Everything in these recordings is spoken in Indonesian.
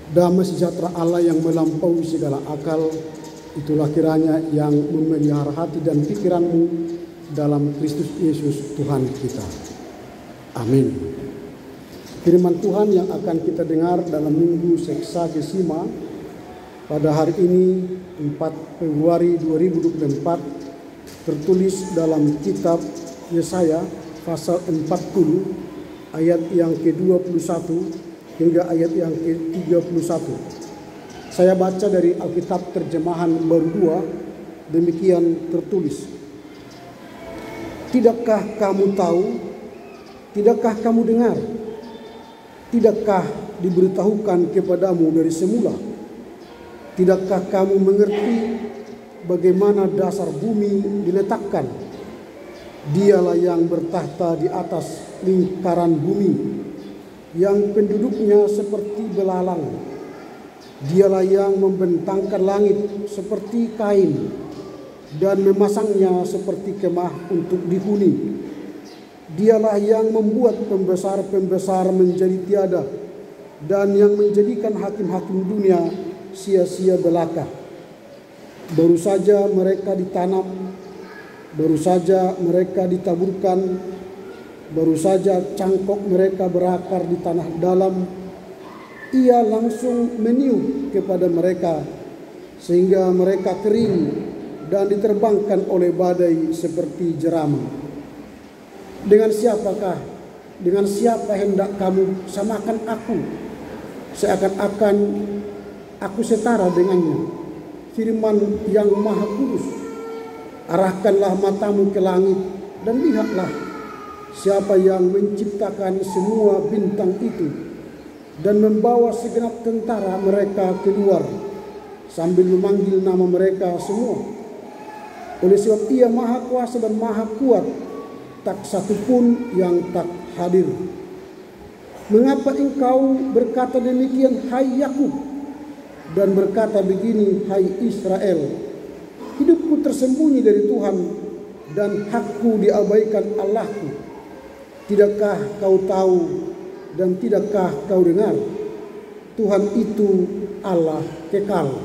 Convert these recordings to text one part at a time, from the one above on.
Damai sejahtera Allah yang melampaui segala akal, itulah kiranya yang memelihara hati dan pikiranmu dalam Kristus Yesus Tuhan kita. Amin. Firman Tuhan yang akan kita dengar dalam Minggu Seksagesima pada hari ini 4 Februari 2024 tertulis dalam kitab Yesaya pasal 40 ayat yang ke-21 hingga ayat yang ke-31. Saya baca dari Alkitab terjemahan baru 2, demikian tertulis. Tidakkah kamu tahu? Tidakkah kamu dengar? Tidakkah diberitahukan kepadamu dari semula? Tidakkah kamu mengerti bagaimana dasar bumi diletakkan? Dialah yang bertahta di atas lingkaran bumi, yang penduduknya seperti belalang. Dialah yang membentangkan langit seperti kain dan memasangnya seperti kemah untuk dihuni. Dialah yang membuat pembesar-pembesar menjadi tiada dan yang menjadikan hakim-hakim dunia sia-sia belaka. Baru saja mereka ditanam, baru saja mereka ditaburkan, baru saja cangkok mereka berakar di tanah dalam, ia langsung meniup kepada mereka sehingga mereka kering dan diterbangkan oleh badai seperti jerami. Dengan siapa hendak kamu samakan aku? Seakan-akan aku setara dengannya. Firman yang Maha Kudus, arahkanlah matamu ke langit dan lihatlah siapa yang menciptakan semua bintang itu dan membawa segenap tentara mereka keluar sambil memanggil nama mereka semua. Oleh sebab ia maha kuasa dan maha kuat, tak satu pun yang tak hadir. Mengapa engkau berkata demikian, hai Yakub, dan berkata begini, hai Israel? Hidupku tersembunyi dari Tuhan dan hakku diabaikan Allahku. Tidakkah kau tahu dan tidakkah kau dengar? Tuhan itu Allah kekal,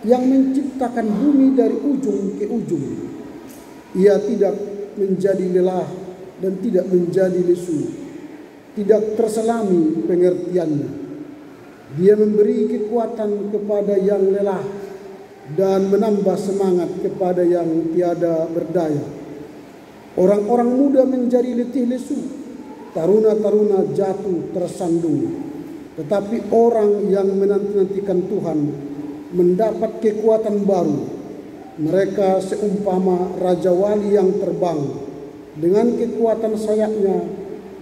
yang menciptakan bumi dari ujung ke ujung. Ia tidak menjadi lelah dan tidak menjadi lesu, tidak terselami pengertiannya. Dia memberi kekuatan kepada yang lelah dan menambah semangat kepada yang tiada berdaya. Orang-orang muda menjadi letih lesu, taruna-taruna jatuh tersandung. Tetapi orang yang menanti-nantikan Tuhan mendapat kekuatan baru. Mereka seumpama raja wali yang terbang. Dengan kekuatan sayapnya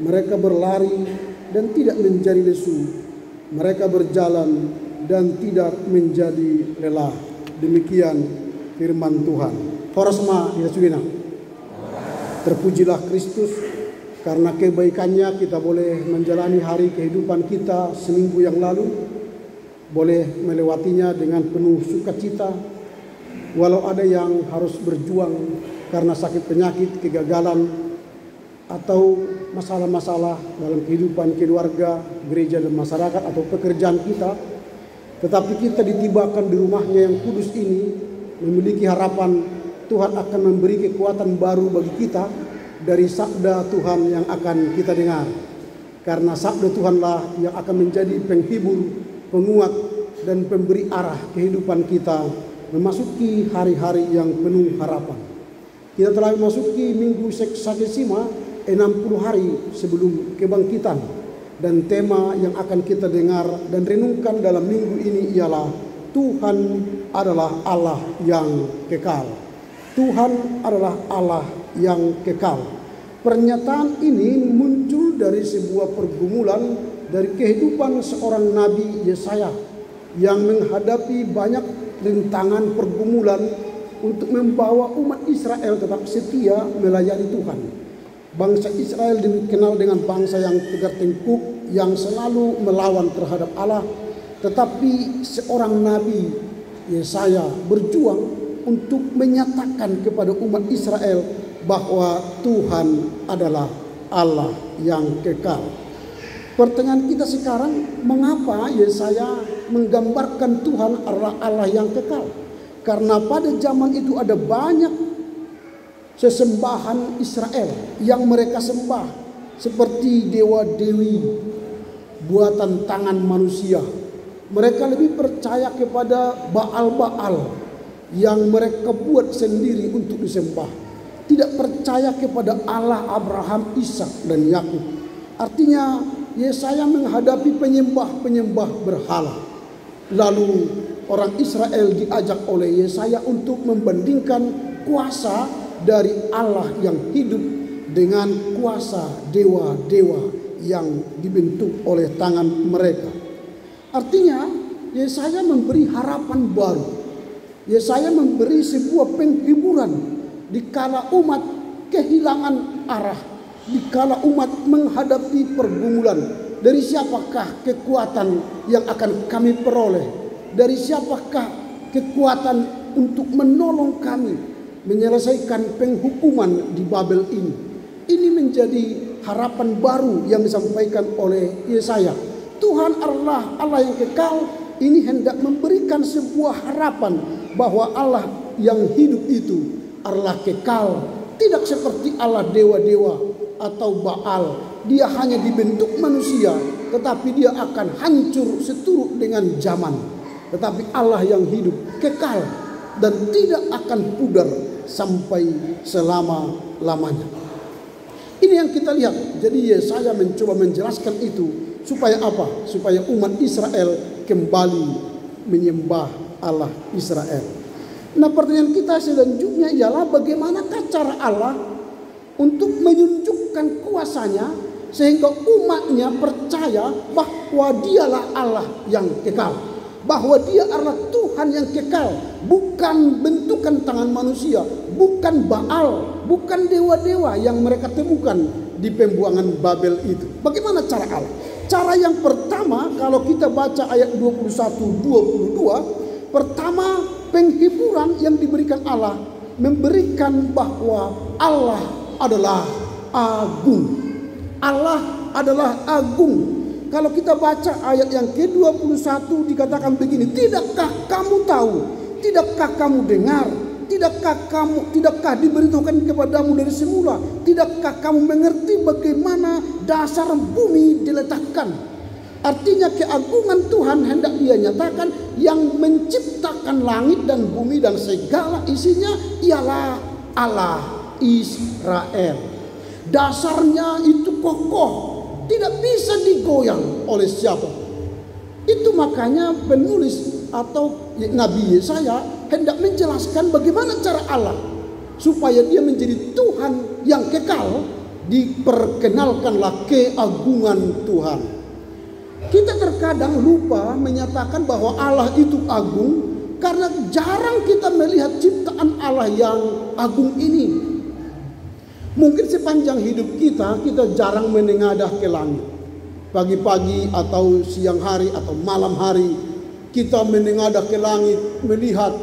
mereka berlari dan tidak menjadi lesu. Mereka berjalan dan tidak menjadi lelah. Demikian firman Tuhan. Horasma dirasugina. Terpujilah Kristus, karena kebaikannya kita boleh menjalani hari kehidupan kita seminggu yang lalu, boleh melewatinya dengan penuh sukacita, walau ada yang harus berjuang karena sakit penyakit, kegagalan, atau masalah-masalah dalam kehidupan keluarga, gereja dan masyarakat atau pekerjaan kita. Tetapi kita ditibakan di rumahnya yang kudus ini, memiliki harapan Tuhan akan memberi kekuatan baru bagi kita dari sabda Tuhan yang akan kita dengar. Karena sabda Tuhanlah yang akan menjadi penghibur, penguat, dan pemberi arah kehidupan kita memasuki hari-hari yang penuh harapan. Kita telah memasuki Minggu Seksagesima, 60 hari sebelum kebangkitan. Dan tema yang akan kita dengar dan renungkan dalam minggu ini ialah Tuhan adalah Allah yang kekal. Tuhan adalah Allah yang kekal. Pernyataan ini muncul dari sebuah pergumulan dari kehidupan seorang Nabi Yesaya yang menghadapi banyak rintangan pergumulan untuk membawa umat Israel tetap setia melayani Tuhan. Bangsa Israel dikenal dengan bangsa yang tegar tengkuk, yang selalu melawan terhadap Allah. Tetapi seorang Nabi Yesaya berjuang untuk menyatakan kepada umat Israel bahwa Tuhan adalah Allah yang kekal. Pertanyaan kita sekarang, mengapa Yesaya menggambarkan Tuhan adalah Allah yang kekal? Karena pada zaman itu ada banyak sesembahan Israel yang mereka sembah, seperti dewa-dewi buatan tangan manusia. Mereka lebih percaya kepada Baal-Baal yang mereka buat sendiri untuk disembah. Tidak percaya kepada Allah Abraham, Ishak dan Yakub. Artinya Yesaya menghadapi penyembah-penyembah berhala. Lalu orang Israel diajak oleh Yesaya untuk membandingkan kuasa dari Allah yang hidup dengan kuasa dewa-dewa yang dibentuk oleh tangan mereka. Artinya Yesaya memberi harapan baru. Yesaya memberi sebuah penghiburan dikala umat kehilangan arah, dikala umat menghadapi pergumulan. Dari siapakah kekuatan yang akan kami peroleh? Dari siapakah kekuatan untuk menolong kami menyelesaikan penghukuman di Babel ini? Ini menjadi harapan baru yang disampaikan oleh Yesaya. Tuhan Allah, Allah yang kekal, ini hendak memberikan sebuah harapan bahwa Allah yang hidup itu adalah kekal. Tidak seperti Allah dewa-dewa atau Baal. Dia hanya dibentuk manusia, tetapi dia akan hancur seturut dengan zaman. Tetapi Allah yang hidup kekal dan tidak akan pudar sampai selama-lamanya. Ini yang kita lihat. Jadi Yesaya mencoba menjelaskan itu supaya apa? Supaya umat Israel kembali menyembah Allah Israel. Nah, pertanyaan kita selanjutnya ialah bagaimanakah cara Allah untuk menunjukkan kuasanya sehingga umatnya percaya bahwa dialah Allah yang kekal, bahwa dia adalah Tuhan yang kekal, bukan bentukan tangan manusia, bukan Baal, bukan dewa-dewa yang mereka temukan di pembuangan Babel itu. Bagaimana cara Allah? Cara yang pertama, kalau kita baca ayat 21-22, pertama penghiburan yang diberikan Allah memberikan bahwa Allah adalah agung. Allah adalah agung. Kalau kita baca ayat yang ke-21 dikatakan begini, tidakkah kamu tahu, tidakkah kamu dengar, tidakkah diberitahukan kepadamu dari semula, tidakkah kamu mengerti bagaimana dasar bumi diletakkan? Artinya keagungan Tuhan hendak dia nyatakan, yang menciptakan langit dan bumi dan segala isinya ialah Allah Israel. Dasarnya itu kokoh, tidak bisa digoyang oleh siapa. Itu makanya penulis atau Nabi Yesaya hendak menjelaskan bagaimana cara Allah supaya dia menjadi Tuhan yang kekal. Diperkenalkanlah keagungan Tuhan. Kita terkadang lupa menyatakan bahwa Allah itu agung karena jarang kita melihat ciptaan Allah yang agung ini. Mungkin sepanjang hidup kita jarang menengadah ke langit. Pagi-pagi atau siang hari atau malam hari kita menengadah ke langit, melihat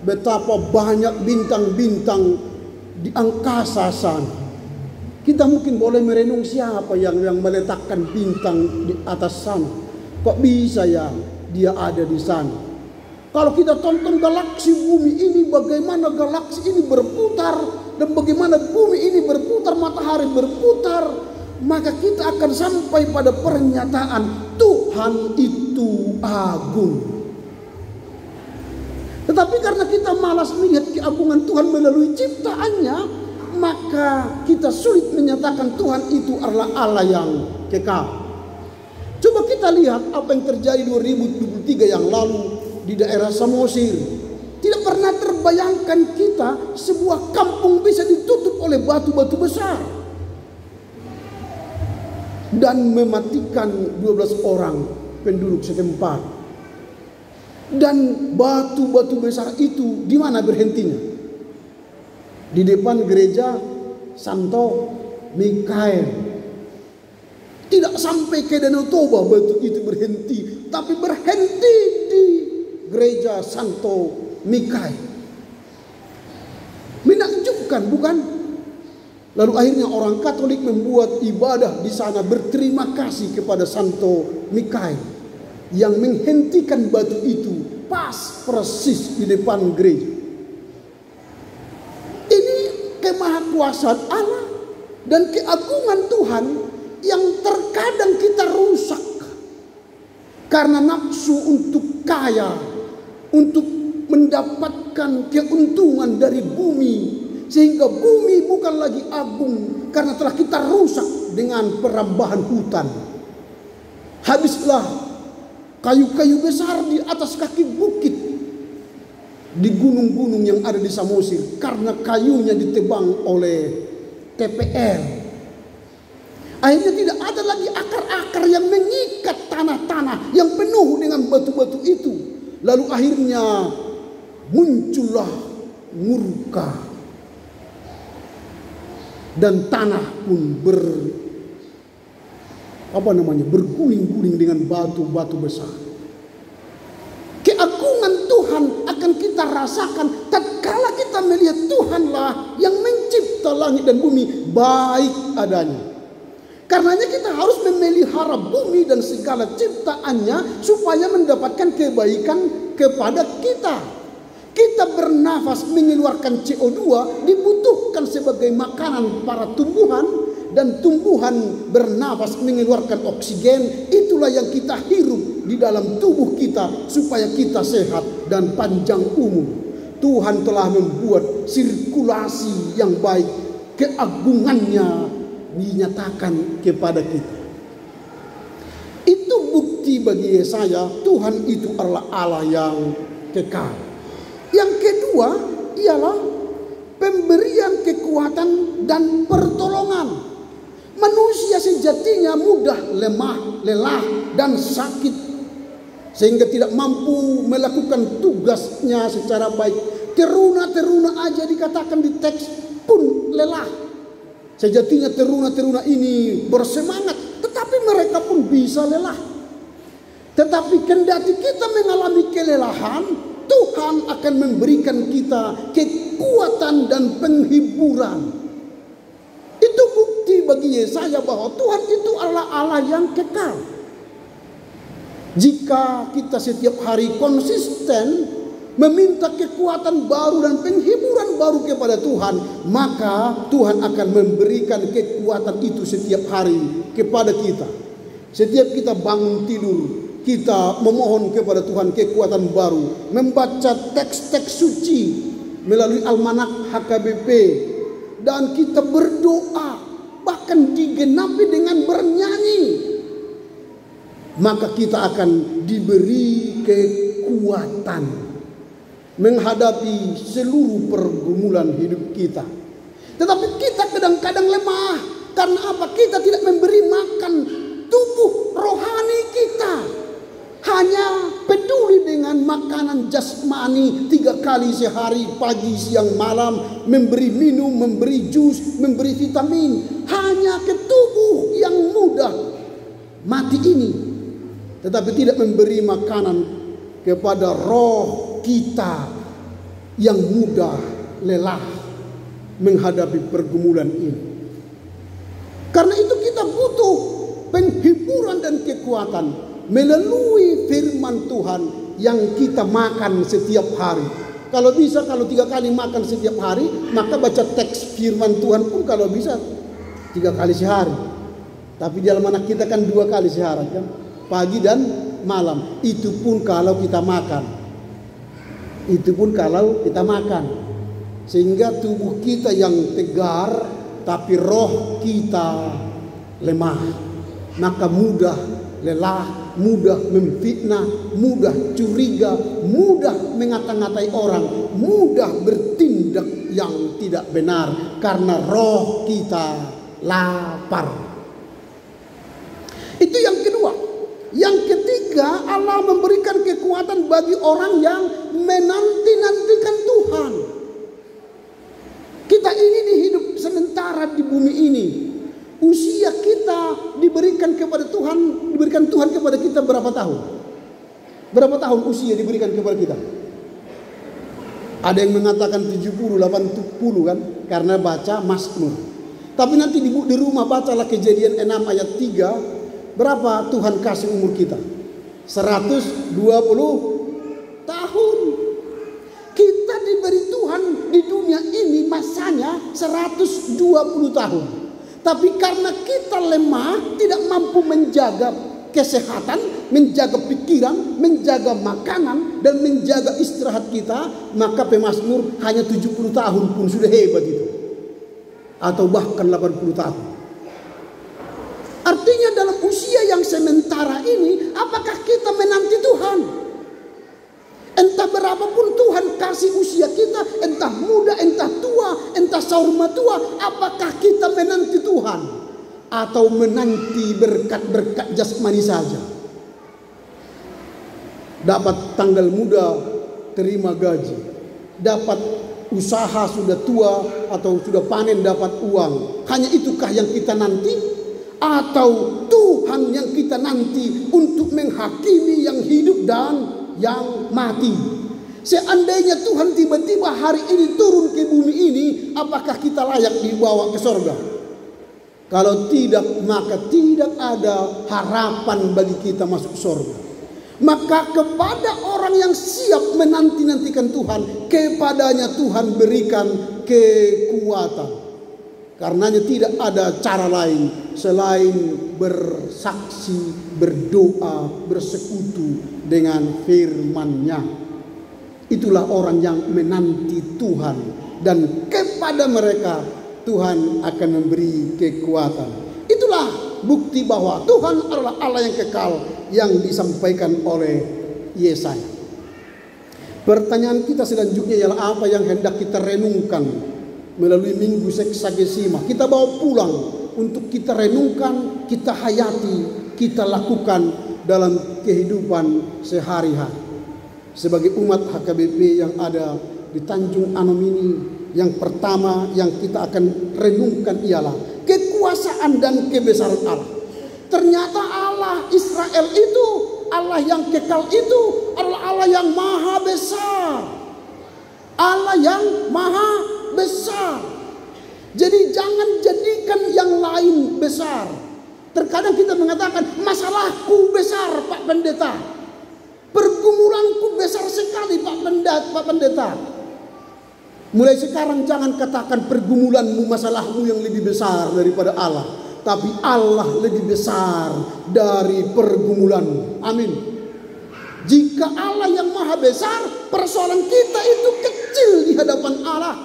betapa banyak bintang-bintang di angkasa sana. Kita mungkin boleh merenung siapa yang meletakkan bintang di atas sana. Kok bisa ya dia ada di sana? Kalau kita tonton galaksi bumi ini, bagaimana galaksi ini berputar dan bagaimana bumi ini berputar, matahari berputar, maka kita akan sampai pada pernyataan Tuhan itu agung. Tetapi karena kita malas melihat keagungan Tuhan melalui ciptaannya, maka kita sulit menyatakan Tuhan itu adalah Allah yang kekal. Coba kita lihat apa yang terjadi 2023 yang lalu di daerah Samosir. Tidak pernah terbayangkan kita sebuah kampung bisa ditutup oleh batu-batu besar dan mematikan 12 orang penduduk setempat. Dan batu-batu besar itu di mana berhentinya? Di depan gereja Santo Mikael. Tidak sampai ke Danau Toba batu itu berhenti, tapi berhenti di gereja Santo Mikael. Menakjubkan bukan? Lalu akhirnya orang Katolik membuat ibadah di sana berterima kasih kepada Santo Mikael yang menghentikan batu itu pas persis di depan gereja. Ini kemahakuasaan Allah dan keagungan Tuhan yang terkadang kita rusak karena nafsu untuk kaya, untuk mendapatkan keuntungan dari bumi, sehingga bumi bukan lagi agung karena telah kita rusak dengan perambahan hutan. Habislah kayu-kayu besar di atas kaki bukit di gunung-gunung yang ada di Samosir karena kayunya ditebang oleh TPR. Akhirnya tidak ada lagi akar-akar yang mengikat tanah-tanah yang penuh dengan batu-batu itu. Lalu akhirnya muncullah murka dan tanah pun berguling-guling dengan batu-batu besar. Keagungan Tuhan akan kita rasakan tatkala kita melihat Tuhanlah yang mencipta langit dan bumi baik adanya. Karenanya kita harus memelihara bumi dan segala ciptaannya supaya mendapatkan kebaikan kepada kita. Kita bernafas mengeluarkan CO2 dibutuhkan sebagai makanan para tumbuhan, dan tumbuhan bernafas mengeluarkan oksigen. Itulah yang kita hirup di dalam tubuh kita supaya kita sehat dan panjang umur. Tuhan telah membuat sirkulasi yang baik, keagungannya dinyatakan kepada kita. Itu bukti bagi Yesaya Tuhan itu adalah Allah yang kekal. Yang kedua ialah pemberian kekuatan dan pertolongan. Manusia sejatinya mudah lemah, lelah dan sakit sehingga tidak mampu melakukan tugasnya secara baik. Teruna-teruna aja dikatakan di teks pun lelah. Sejatinya teruna-teruna ini bersemangat, tetapi mereka pun bisa lelah. Tetapi kendati kita mengalami kelelahan, Tuhan akan memberikan kita kekuatan dan penghiburan. Itu bukti bagi Yesaya bahwa Tuhan itu adalah Allah yang kekal. Jika kita setiap hari konsisten meminta kekuatan baru dan penghiburan baru kepada Tuhan, maka Tuhan akan memberikan kekuatan itu setiap hari kepada kita. Setiap kita bangun tidur, kita memohon kepada Tuhan kekuatan baru, membaca teks-teks suci melalui almanak HKBP, dan kita berdoa, bahkan digenapi dengan bernyanyi, maka kita akan diberi kekuatan menghadapi seluruh pergumulan hidup kita. Tetapi kita kadang-kadang lemah. Karena apa? Kita tidak memberi makan tubuh rohani kita. Hanya peduli dengan makanan jasmani 3 kali sehari, pagi, siang, malam. Memberi minum, memberi jus, memberi vitamin. Hanya ke tubuh yang mudah mati ini. Tetapi tidak memberi makanan kepada roh kita yang mudah lelah menghadapi pergumulan ini. Karena itu kita butuh penghiburan dan kekuatan melalui firman Tuhan yang kita makan setiap hari. Kalau bisa, kalau 3 kali makan setiap hari, maka baca teks firman Tuhan pun kalau bisa 3 kali sehari. Tapi di almanak kita kan 2 kali sehari kan, pagi dan malam. Itu pun kalau kita makan. Sehingga tubuh kita yang tegar, tapi roh kita lemah. Maka mudah lelah, mudah memfitnah, mudah curiga, mudah mengata-ngatai orang, mudah bertindak yang tidak benar karena roh kita lapar. Itu yang kedua. Yang ketiga, Allah memberikan kekuatan bagi orang yang menanti-nantikan Tuhan. Kita ini hidup sementara di bumi ini. Usia kita diberikan kepada Tuhan, diberikan Tuhan kepada kita berapa tahun? Berapa tahun usia diberikan kepada kita? Ada yang mengatakan 70, 80 kan, karena baca Mazmur. Tapi nanti di rumah bacalah Kejadian 6 ayat 3. Berapa Tuhan kasih umur kita? 120 tahun. Kita diberi Tuhan di dunia ini masanya 120 tahun. Tapi karena kita lemah, tidak mampu menjaga kesehatan, menjaga pikiran, menjaga makanan, dan menjaga istirahat kita, maka pemazmur hanya 70 tahun pun sudah hebat itu. Atau bahkan 80 tahun. Artinya dalam usia yang sementara ini, apakah kita menanti Tuhan? Entah berapapun Tuhan kasih usia kita, entah muda, entah tua, entah saurma tua, apakah kita menanti Tuhan? Atau menanti berkat-berkat jasmani saja? Dapat tanggal muda, terima gaji. Dapat usaha sudah tua atau sudah panen dapat uang. Hanya itukah yang kita nanti? Atau Tuhan yang kita nanti untuk menghakimi yang hidup dan yang mati? Seandainya Tuhan tiba-tiba hari ini turun ke bumi ini, apakah kita layak dibawa ke sorga? Kalau tidak, maka tidak ada harapan bagi kita masuk sorga. Maka kepada orang yang siap menanti-nantikan Tuhan, kepadanya Tuhan berikan kekuatan. Karenanya tidak ada cara lain selain bersaksi, berdoa, bersekutu dengan firman-Nya. Itulah orang yang menanti Tuhan, dan kepada mereka Tuhan akan memberi kekuatan. Itulah bukti bahwa Tuhan adalah Allah yang kekal yang disampaikan oleh Yesaya. Pertanyaan kita selanjutnya ialah apa yang hendak kita renungkan melalui Minggu Seksagesima. Kita bawa pulang untuk kita renungkan, kita hayati, kita lakukan dalam kehidupan sehari-hari. Sebagai umat HKBP yang ada di Tanjung Anom ini, yang pertama yang kita akan renungkan ialah kekuasaan dan kebesaran Allah. Ternyata Allah Israel itu, Allah yang kekal itu adalah Allah yang maha besar. Allah yang maha besar. Jadi jangan jadikan yang lain besar. Terkadang kita mengatakan masalahku besar Pak Pendeta, pergumulanku besar sekali Pak Pendeta. Mulai sekarang jangan katakan pergumulanmu, masalahmu yang lebih besar daripada Allah, tapi Allah lebih besar dari pergumulanmu. Amin. Jika Allah yang maha besar, persoalan kita itu kecil di hadapan Allah.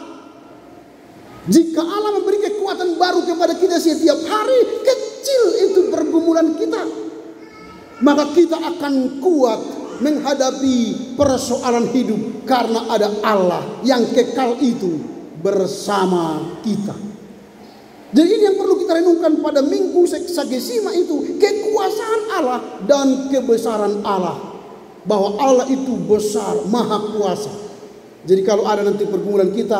Jika Allah memberi kekuatan baru kepada kita setiap hari, kecil itu pergumulan kita. Maka kita akan kuat menghadapi persoalan hidup karena ada Allah yang kekal itu bersama kita. Jadi ini yang perlu kita renungkan pada Minggu Seksagesima itu, kekuasaan Allah dan kebesaran Allah. Bahwa Allah itu besar, maha kuasa. Jadi kalau ada nanti pergumulan kita,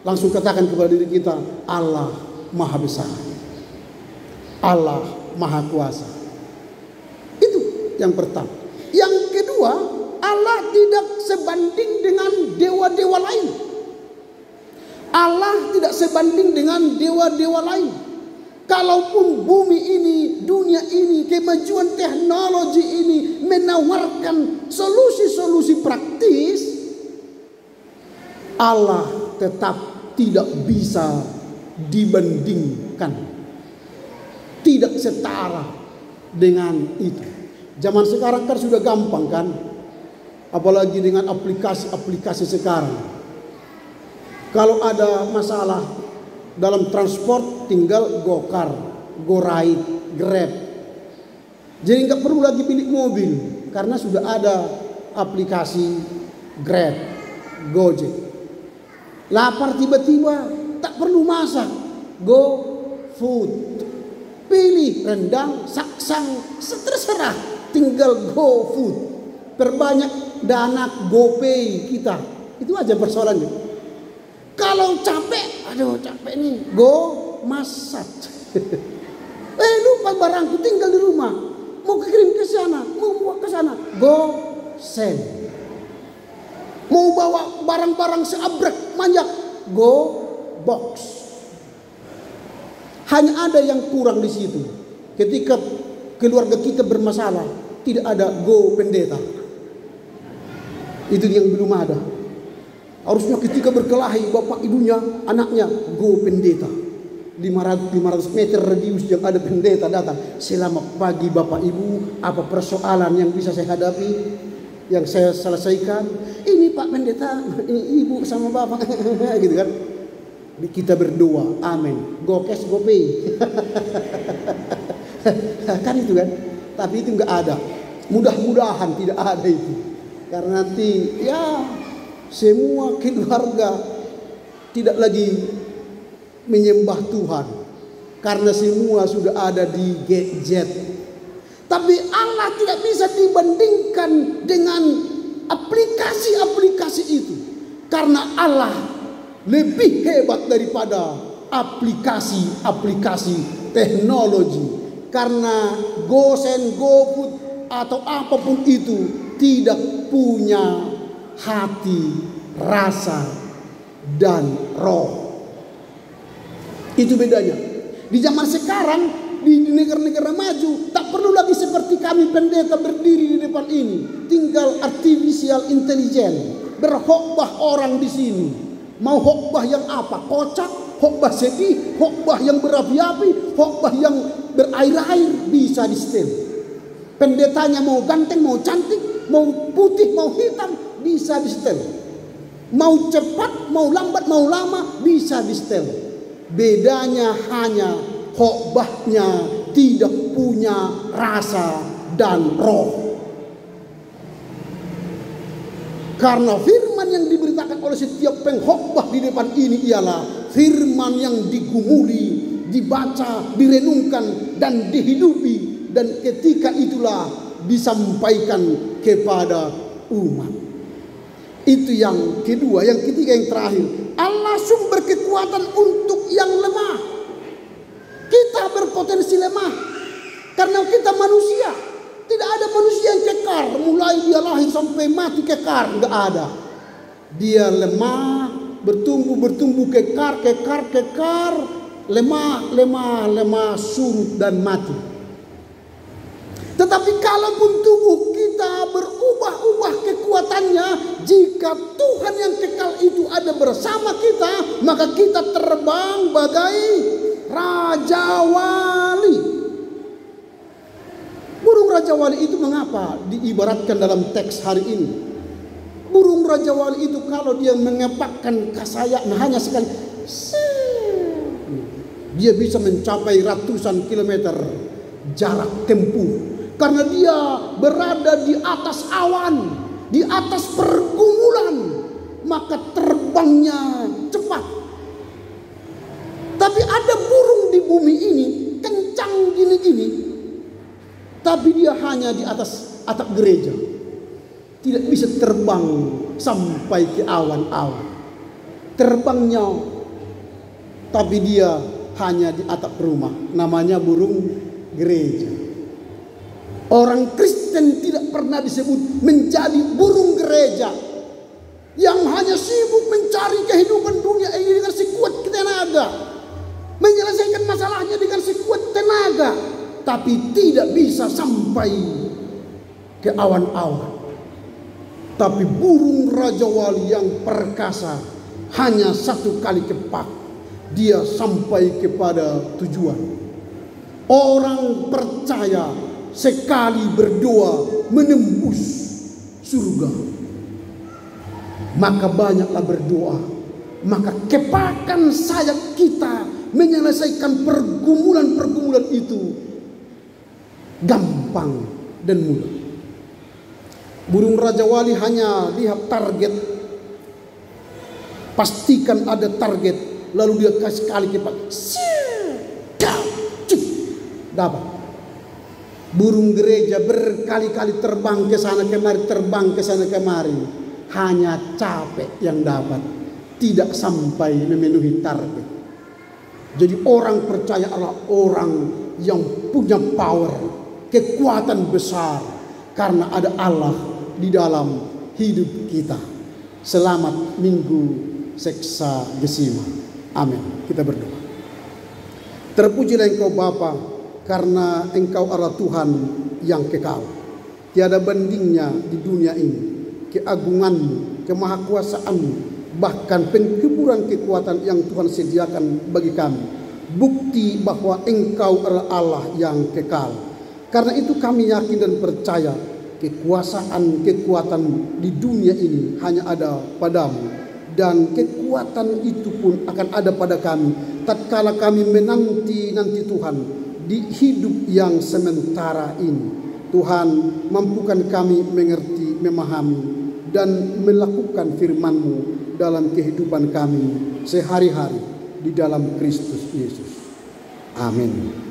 langsung katakan kepada diri kita, Allah maha besar, Allah maha kuasa. Itu yang pertama. Yang kedua, Allah tidak sebanding dengan dewa-dewa lain. Allah tidak sebanding dengan dewa-dewa lain. Kalaupun bumi ini, dunia ini, kemajuan teknologi ini menawarkan solusi-solusi praktis, Allah tetap tidak bisa dibandingkan, tidak setara dengan itu. Zaman sekarang kan sudah gampang kan, apalagi dengan aplikasi-aplikasi sekarang. Kalau ada masalah dalam transport, tinggal Gokar, GoRide, Grab. Jadi nggak perlu lagi pilih mobil karena sudah ada aplikasi Grab, Gojek. Lapar tiba-tiba tak perlu masak, Go Food. Pilih rendang, saksang, terserah, tinggal Go Food. Perbanyak dana GoPay kita. Itu aja persoalannya. Kalau capek, aduh capek nih, Go Masak. Lupa barangku tinggal di rumah. Mau kirim ke sana, mau bawa ke sana, Go Send. Mau bawa barang-barang seabrek manjak, Go Box. Hanya ada yang kurang di situ. Ketika keluarga kita bermasalah, tidak ada go pendeta. Itu yang belum ada. Harusnya ketika berkelahi bapak ibunya, anaknya, go pendeta. 500 meter radius yang ada pendeta datang. Selamat pagi bapak ibu, apa persoalan yang bisa saya hadapi, yang saya selesaikan? Ini pak pendeta, ini ibu sama bapak. Gitu kan. Kita berdoa, amin. Go cash, go pay. Kan itu kan. Tapi itu enggak ada. Mudah-mudahan tidak ada itu. Karena nanti ya semua keluarga tidak lagi menyembah Tuhan. Karena semua sudah ada di gadget. Tapi Allah tidak bisa dibandingkan dengan aplikasi-aplikasi itu. Karena Allah lebih hebat daripada aplikasi-aplikasi teknologi. Karena GoSend, GoFood atau apapun itu tidak punya hati, rasa, dan roh. Itu bedanya. Di zaman sekarang, di negara-negara maju, tak perlu lagi seperti kami pendeta berdiri di depan ini. Tinggal artificial intelligence berkhotbah orang di sini. Mau khotbah yang apa? Kocak, khotbah sedih, khotbah yang berapi-api, khotbah yang berair-air, bisa di setel. Pendetanya mau ganteng, mau cantik, mau putih, mau hitam, bisa di setel. Mau cepat, mau lambat, mau lama, bisa di setel. Bedanya hanya khotbahnya tidak punya rasa dan roh. Karena firman yang diberitakan oleh setiap pengkhotbah di depan ini ialah firman yang digumuli, dibaca, direnungkan, dan dihidupi. Dan ketika itulah disampaikan kepada umat. Itu yang kedua. Yang ketiga, yang terakhir, Allah sumber kekuatan untuk yang lemah. Kita berpotensi lemah karena kita manusia. Tidak ada manusia yang kekar, mulai dia lahir sampai mati kekar, enggak ada. Dia lemah, bertumbuh kekar, lemah, surut dan mati. Tetapi kalaupun tubuh kita berubah-ubah kekuatannya, jika Tuhan yang kekal itu ada bersama kita, maka kita terbang bagai Raja Wali. Burung Raja Wali itu mengapa diibaratkan dalam teks hari ini? Burung Raja Wali itu kalau dia mengepakkan sayapnya hanya sekali, dia bisa mencapai ratusan kilometer jarak tempuh. Karena dia berada di atas awan, di atas pergumulan, maka terbangnya cepat. Tapi ada burung di bumi ini kencang gini-gini, tapi dia hanya di atas atap gereja. Tidak bisa terbang sampai ke awan-awan. Terbangnya, tapi dia hanya di atap rumah. Namanya burung gereja. Orang Kristen tidak pernah disebut menjadi burung gereja yang hanya sibuk mencari kehidupan dunia ini dengan sekuat tenaga, menyelesaikan masalahnya dengan sekuat tenaga, tapi tidak bisa sampai ke awan-awan. Tapi burung Raja Wali yang perkasa hanya satu kali kepak, dia sampai kepada tujuan. Orang percaya sekali berdoa menembus surga. Maka banyaklah berdoa, maka kepakan sayap kita menyelesaikan pergumulan-pergumulan itu gampang dan mudah. Burung Raja Wali hanya lihat target, pastikan ada target, lalu dia kasih kali kepak, dapat. Burung gereja berkali-kali terbang ke sana kemari, hanya capek yang dapat, tidak sampai memenuhi target. Jadi orang percaya adalah orang yang punya power, kekuatan besar, karena ada Allah di dalam hidup kita. Selamat Minggu Seksa Gesima. Amin. Kita berdoa. Terpujilah Engkau Bapa, karena Engkau adalah Tuhan yang kekal. Tiada bandingnya di dunia ini keagungan-Mu, kemahakuasaan-Mu, bahkan penghiburan kekuatan yang Tuhan sediakan bagi kami. Bukti bahwa Engkau adalah Allah yang kekal. Karena itu kami yakin dan percaya kekuasaan, kekuatan di dunia ini hanya ada padamu. Dan kekuatan itu pun akan ada pada kami tatkala kami menanti Tuhan di hidup yang sementara ini. Tuhan, mampukan kami mengerti, memahami, dan melakukan firman-Mu dalam kehidupan kami sehari-hari di dalam Kristus Yesus. Amin.